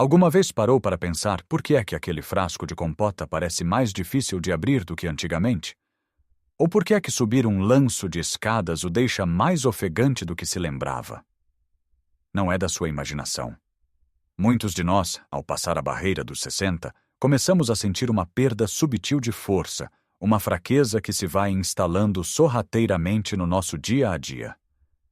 Alguma vez parou para pensar por que é que aquele frasco de compota parece mais difícil de abrir do que antigamente? Ou por que é que subir um lanço de escadas o deixa mais ofegante do que se lembrava? Não é da sua imaginação. Muitos de nós, ao passar a barreira dos 60, começamos a sentir uma perda subtil de força, uma fraqueza que se vai instalando sorrateiramente no nosso dia a dia.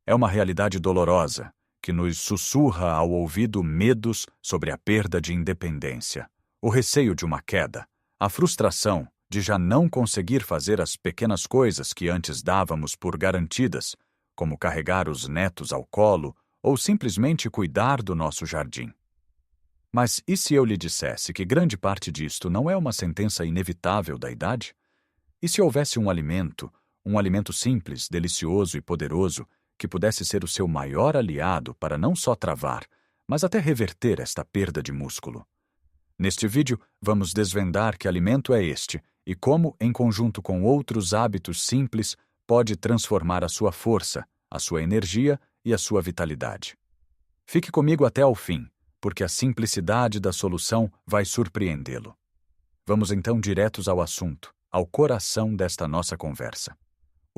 É uma realidade dolorosa, que nos sussurra ao ouvido medos sobre a perda de independência, o receio de uma queda, a frustração de já não conseguir fazer as pequenas coisas que antes dávamos por garantidas, como carregar os netos ao colo ou simplesmente cuidar do nosso jardim. Mas e se eu lhe dissesse que grande parte disto não é uma sentença inevitável da idade? E se houvesse um alimento simples, delicioso e poderoso, que pudesse ser o seu maior aliado para não só travar, mas até reverter esta perda de músculo? Neste vídeo, vamos desvendar que alimento é este e como, em conjunto com outros hábitos simples, pode transformar a sua força, a sua energia e a sua vitalidade. Fique comigo até ao fim, porque a simplicidade da solução vai surpreendê-lo. Vamos então diretos ao assunto, ao coração desta nossa conversa.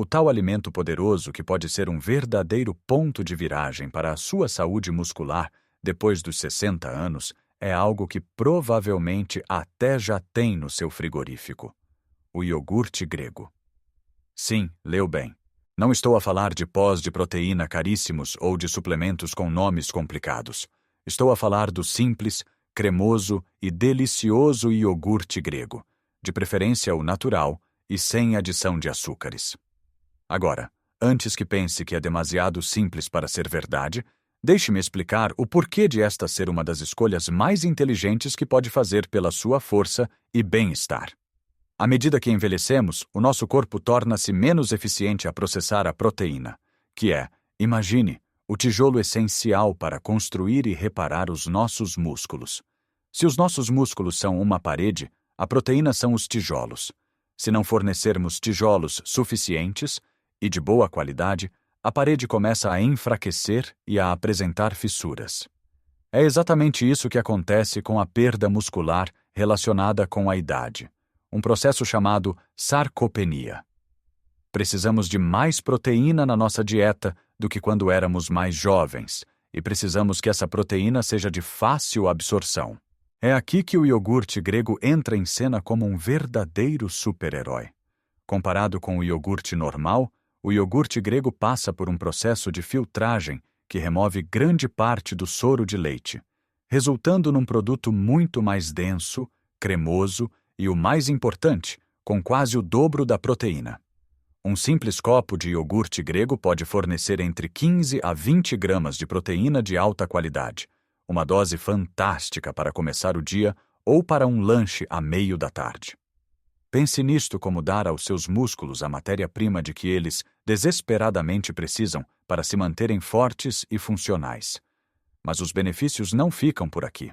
O tal alimento poderoso que pode ser um verdadeiro ponto de viragem para a sua saúde muscular depois dos 60 anos é algo que provavelmente até já tem no seu frigorífico: o iogurte grego. Sim, leu bem. Não estou a falar de pós de proteína caríssimos ou de suplementos com nomes complicados. Estou a falar do simples, cremoso e delicioso iogurte grego, de preferência o natural e sem adição de açúcares. Agora, antes que pense que é demasiado simples para ser verdade, deixe-me explicar o porquê de esta ser uma das escolhas mais inteligentes que pode fazer pela sua força e bem-estar. À medida que envelhecemos, o nosso corpo torna-se menos eficiente a processar a proteína, que é, imagine, o tijolo essencial para construir e reparar os nossos músculos. Se os nossos músculos são uma parede, a proteína são os tijolos. Se não fornecermos tijolos suficientes e de boa qualidade, a parede começa a enfraquecer e a apresentar fissuras. É exatamente isso que acontece com a perda muscular relacionada com a idade, um processo chamado sarcopenia. Precisamos de mais proteína na nossa dieta do que quando éramos mais jovens, e precisamos que essa proteína seja de fácil absorção. É aqui que o iogurte grego entra em cena como um verdadeiro super-herói. Comparado com o iogurte normal, o iogurte grego passa por um processo de filtragem que remove grande parte do soro de leite, resultando num produto muito mais denso, cremoso e, o mais importante, com quase o dobro da proteína. Um simples copo de iogurte grego pode fornecer entre 15 a 20 gramas de proteína de alta qualidade, uma dose fantástica para começar o dia ou para um lanche a meio da tarde. Pense nisto como dar aos seus músculos a matéria-prima de que eles desesperadamente precisam para se manterem fortes e funcionais. Mas os benefícios não ficam por aqui.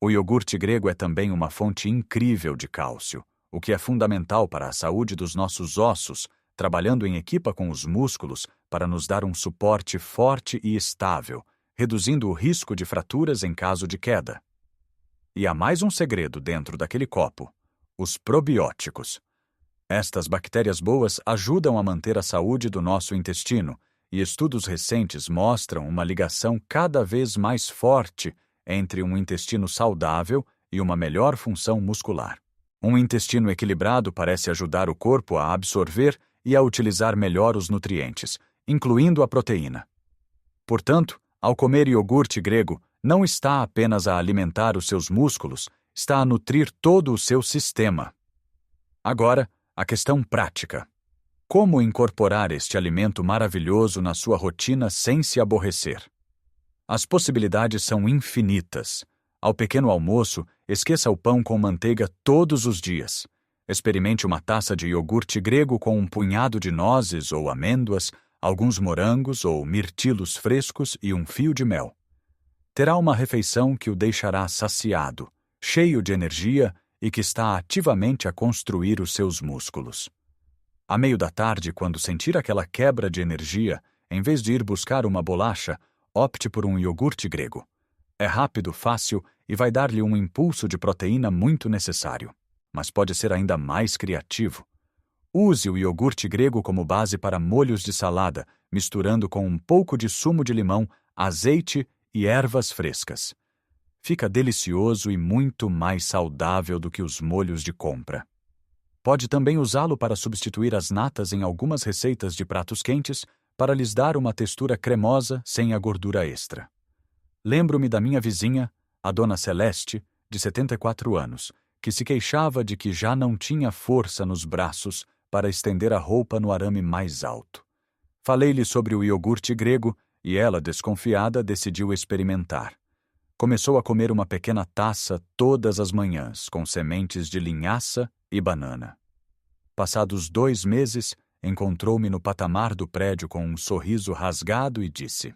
O iogurte grego é também uma fonte incrível de cálcio, o que é fundamental para a saúde dos nossos ossos, trabalhando em equipa com os músculos para nos dar um suporte forte e estável, reduzindo o risco de fraturas em caso de queda. E há mais um segredo dentro daquele copo: os probióticos. Estas bactérias boas ajudam a manter a saúde do nosso intestino, e estudos recentes mostram uma ligação cada vez mais forte entre um intestino saudável e uma melhor função muscular. Um intestino equilibrado parece ajudar o corpo a absorver e a utilizar melhor os nutrientes, incluindo a proteína. Portanto, ao comer iogurte grego, não está apenas a alimentar os seus músculos, está a nutrir todo o seu sistema. Agora, a questão prática. Como incorporar este alimento maravilhoso na sua rotina sem se aborrecer? As possibilidades são infinitas. Ao pequeno almoço, esqueça o pão com manteiga todos os dias. Experimente uma taça de iogurte grego com um punhado de nozes ou amêndoas, alguns morangos ou mirtilos frescos e um fio de mel. Terá uma refeição que o deixará saciado, cheio de energia e que está ativamente a construir os seus músculos. À meio da tarde, quando sentir aquela quebra de energia, em vez de ir buscar uma bolacha, opte por um iogurte grego. É rápido, fácil e vai dar-lhe um impulso de proteína muito necessário. Mas pode ser ainda mais criativo. Use o iogurte grego como base para molhos de salada, misturando com um pouco de sumo de limão, azeite e ervas frescas. Fica delicioso e muito mais saudável do que os molhos de compra. Pode também usá-lo para substituir as natas em algumas receitas de pratos quentes para lhes dar uma textura cremosa sem a gordura extra. Lembro-me da minha vizinha, a Dona Celeste, de 74 anos, que se queixava de que já não tinha força nos braços para estender a roupa no arame mais alto. Falei-lhe sobre o iogurte grego e ela, desconfiada, decidiu experimentar. Começou a comer uma pequena taça todas as manhãs, com sementes de linhaça e banana. Passados 2 meses, encontrou-me no patamar do prédio com um sorriso rasgado e disse: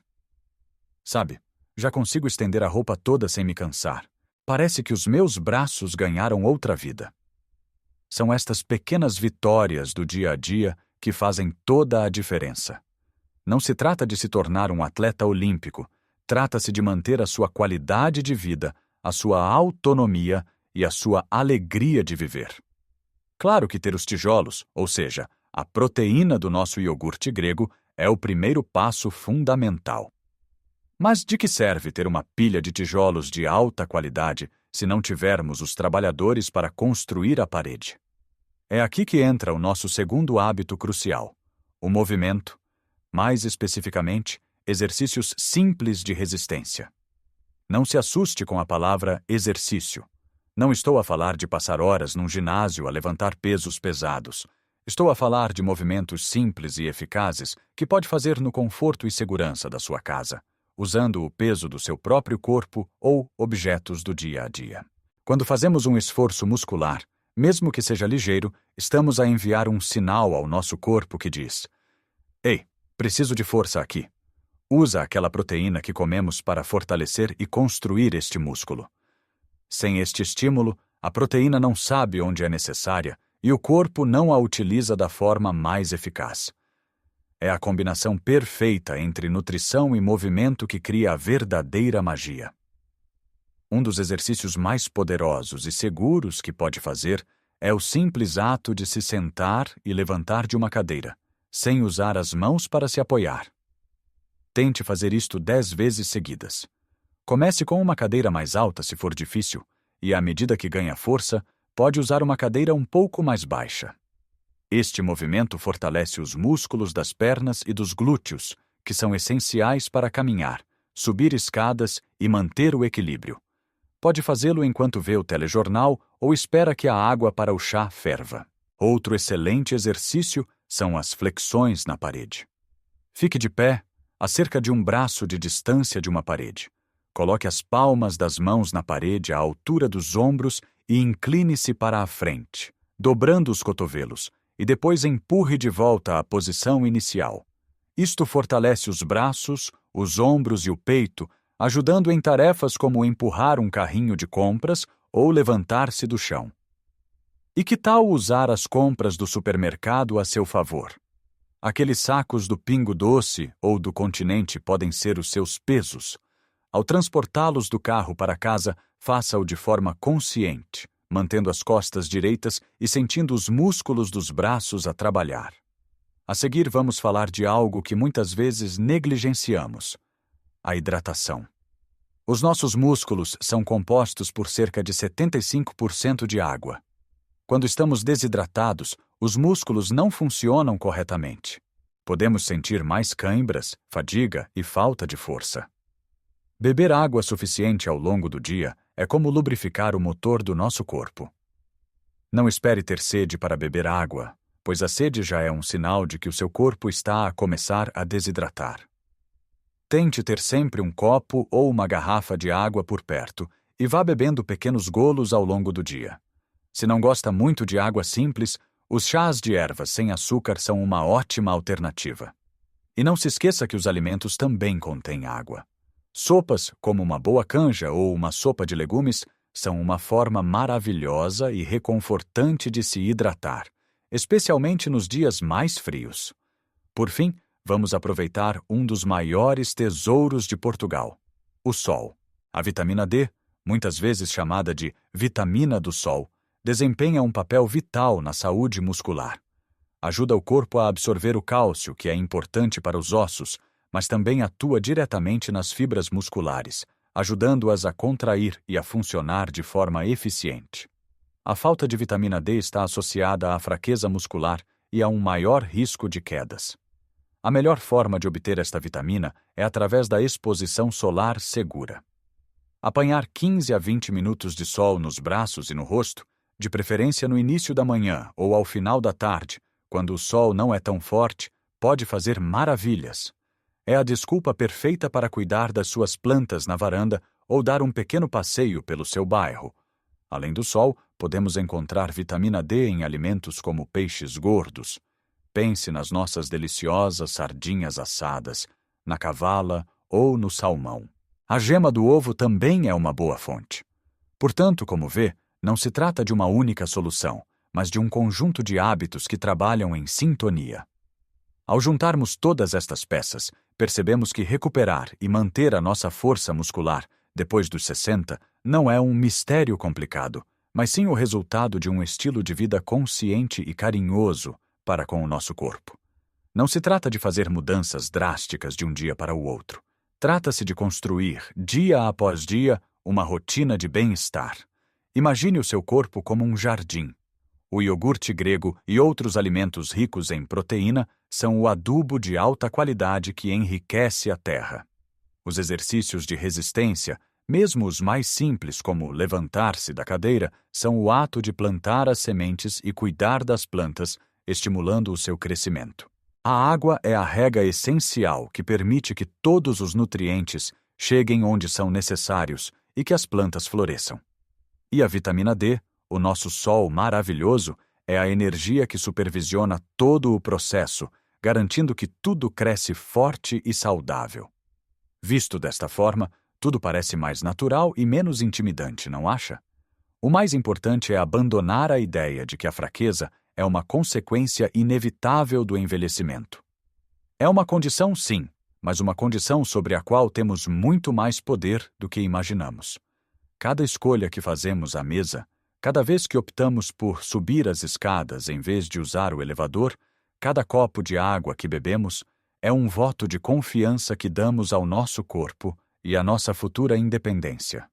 "Sabe, já consigo estender a roupa toda sem me cansar. Parece que os meus braços ganharam outra vida." São estas pequenas vitórias do dia a dia que fazem toda a diferença. Não se trata de se tornar um atleta olímpico, trata-se de manter a sua qualidade de vida, a sua autonomia e a sua alegria de viver. Claro que ter os tijolos, ou seja, a proteína do nosso iogurte grego, é o primeiro passo fundamental. Mas de que serve ter uma pilha de tijolos de alta qualidade se não tivermos os trabalhadores para construir a parede? É aqui que entra o nosso segundo hábito crucial: o movimento, mais especificamente, exercícios simples de resistência. Não se assuste com a palavra exercício. Não estou a falar de passar horas num ginásio a levantar pesos pesados. Estou a falar de movimentos simples e eficazes que pode fazer no conforto e segurança da sua casa, usando o peso do seu próprio corpo ou objetos do dia a dia. Quando fazemos um esforço muscular, mesmo que seja ligeiro, estamos a enviar um sinal ao nosso corpo que diz: "Ei, preciso de força aqui." Usa aquela proteína que comemos para fortalecer e construir este músculo. Sem este estímulo, a proteína não sabe onde é necessária e o corpo não a utiliza da forma mais eficaz. É a combinação perfeita entre nutrição e movimento que cria a verdadeira magia. Um dos exercícios mais poderosos e seguros que pode fazer é o simples ato de se sentar e levantar de uma cadeira, sem usar as mãos para se apoiar. Tente fazer isto 10 vezes seguidas. Comece com uma cadeira mais alta se for difícil, e à medida que ganha força, pode usar uma cadeira um pouco mais baixa. Este movimento fortalece os músculos das pernas e dos glúteos, que são essenciais para caminhar, subir escadas e manter o equilíbrio. Pode fazê-lo enquanto vê o telejornal ou espera que a água para o chá ferva. Outro excelente exercício são as flexões na parede. Fique de pé, a cerca de um braço de distância de uma parede. Coloque as palmas das mãos na parede à altura dos ombros e incline-se para a frente, dobrando os cotovelos, e depois empurre de volta à posição inicial. Isto fortalece os braços, os ombros e o peito, ajudando em tarefas como empurrar um carrinho de compras ou levantar-se do chão. E que tal usar as compras do supermercado a seu favor? Aqueles sacos do Pingo Doce ou do Continente podem ser os seus pesos. Ao transportá-los do carro para casa, faça-o de forma consciente, mantendo as costas direitas e sentindo os músculos dos braços a trabalhar. A seguir, vamos falar de algo que muitas vezes negligenciamos: a hidratação. Os nossos músculos são compostos por cerca de 75% de água. Quando estamos desidratados, os músculos não funcionam corretamente. Podemos sentir mais cãibras, fadiga e falta de força. Beber água suficiente ao longo do dia é como lubrificar o motor do nosso corpo. Não espere ter sede para beber água, pois a sede já é um sinal de que o seu corpo está a começar a desidratar. Tente ter sempre um copo ou uma garrafa de água por perto e vá bebendo pequenos golos ao longo do dia. Se não gosta muito de água simples, os chás de ervas sem açúcar são uma ótima alternativa. E não se esqueça que os alimentos também contêm água. Sopas, como uma boa canja ou uma sopa de legumes, são uma forma maravilhosa e reconfortante de se hidratar, especialmente nos dias mais frios. Por fim, vamos aproveitar um dos maiores tesouros de Portugal: o sol. A vitamina D, muitas vezes chamada de vitamina do sol, desempenha um papel vital na saúde muscular. Ajuda o corpo a absorver o cálcio, que é importante para os ossos, mas também atua diretamente nas fibras musculares, ajudando-as a contrair e a funcionar de forma eficiente. A falta de vitamina D está associada à fraqueza muscular e a um maior risco de quedas. A melhor forma de obter esta vitamina é através da exposição solar segura. Apanhar 15 a 20 minutos de sol nos braços e no rosto, de preferência no início da manhã ou ao final da tarde, quando o sol não é tão forte, pode fazer maravilhas. É a desculpa perfeita para cuidar das suas plantas na varanda ou dar um pequeno passeio pelo seu bairro. Além do sol, podemos encontrar vitamina D em alimentos como peixes gordos. Pense nas nossas deliciosas sardinhas assadas, na cavala ou no salmão. A gema do ovo também é uma boa fonte. Portanto, como vê, não se trata de uma única solução, mas de um conjunto de hábitos que trabalham em sintonia. Ao juntarmos todas estas peças, percebemos que recuperar e manter a nossa força muscular depois dos 60 não é um mistério complicado, mas sim o resultado de um estilo de vida consciente e carinhoso para com o nosso corpo. Não se trata de fazer mudanças drásticas de um dia para o outro. Trata-se de construir, dia após dia, uma rotina de bem-estar. Imagine o seu corpo como um jardim. O iogurte grego e outros alimentos ricos em proteína são o adubo de alta qualidade que enriquece a terra. Os exercícios de resistência, mesmo os mais simples, como levantar-se da cadeira, são o ato de plantar as sementes e cuidar das plantas, estimulando o seu crescimento. A água é a rega essencial que permite que todos os nutrientes cheguem onde são necessários e que as plantas floresçam. E a vitamina D, o nosso sol maravilhoso, é a energia que supervisiona todo o processo, garantindo que tudo cresce forte e saudável. Visto desta forma, tudo parece mais natural e menos intimidante, não acha? O mais importante é abandonar a ideia de que a fraqueza é uma consequência inevitável do envelhecimento. É uma condição, sim, mas uma condição sobre a qual temos muito mais poder do que imaginamos. Cada escolha que fazemos à mesa, cada vez que optamos por subir as escadas em vez de usar o elevador, cada copo de água que bebemos, é um voto de confiança que damos ao nosso corpo e à nossa futura independência.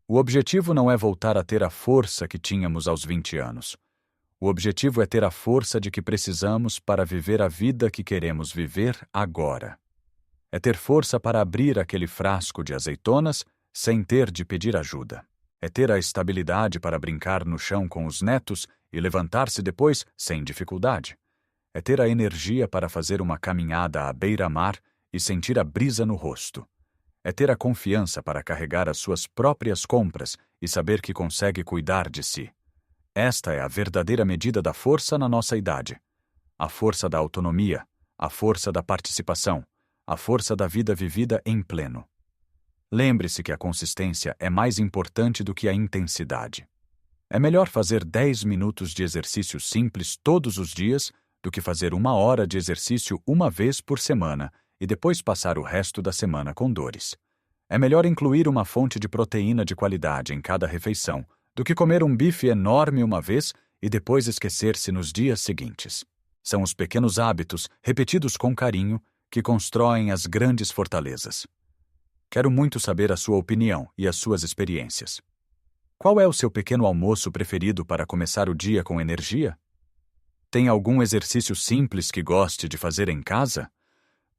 O objetivo não é voltar a ter a força que tínhamos aos 20 anos. O objetivo é ter a força de que precisamos para viver a vida que queremos viver agora. É ter força para abrir aquele frasco de azeitonas sem ter de pedir ajuda. É ter a estabilidade para brincar no chão com os netos e levantar-se depois sem dificuldade. É ter a energia para fazer uma caminhada à beira-mar e sentir a brisa no rosto. É ter a confiança para carregar as suas próprias compras e saber que consegue cuidar de si. Esta é a verdadeira medida da força na nossa idade. A força da autonomia, a força da participação, a força da vida vivida em pleno. Lembre-se que a consistência é mais importante do que a intensidade. É melhor fazer 10 minutos de exercício simples todos os dias do que fazer 1 hora de exercício uma vez por semana e depois passar o resto da semana com dores. É melhor incluir uma fonte de proteína de qualidade em cada refeição do que comer um bife enorme uma vez e depois esquecer-se nos dias seguintes. São os pequenos hábitos, repetidos com carinho, que constroem as grandes fortalezas. Quero muito saber a sua opinião e as suas experiências. Qual é o seu pequeno almoço preferido para começar o dia com energia? Tem algum exercício simples que goste de fazer em casa?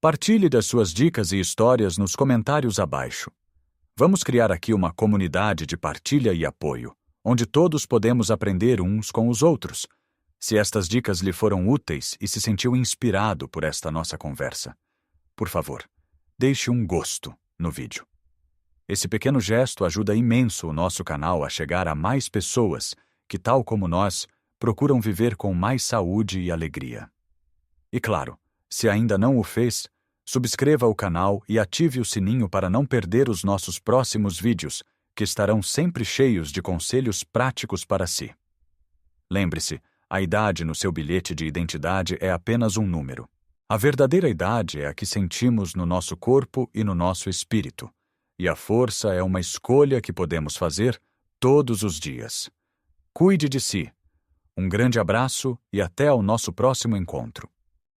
Partilhe das suas dicas e histórias nos comentários abaixo. Vamos criar aqui uma comunidade de partilha e apoio, onde todos podemos aprender uns com os outros. Se estas dicas lhe foram úteis e se sentiu inspirado por esta nossa conversa, por favor, deixe um gosto no vídeo. Esse pequeno gesto ajuda imenso o nosso canal a chegar a mais pessoas que, tal como nós, procuram viver com mais saúde e alegria. E claro, se ainda não o fez, subscreva o canal e ative o sininho para não perder os nossos próximos vídeos, que estarão sempre cheios de conselhos práticos para si. Lembre-se, a idade no seu bilhete de identidade é apenas um número. A verdadeira idade é a que sentimos no nosso corpo e no nosso espírito. e a força é uma escolha que podemos fazer todos os dias. Cuide de si. Um grande abraço e até ao nosso próximo encontro.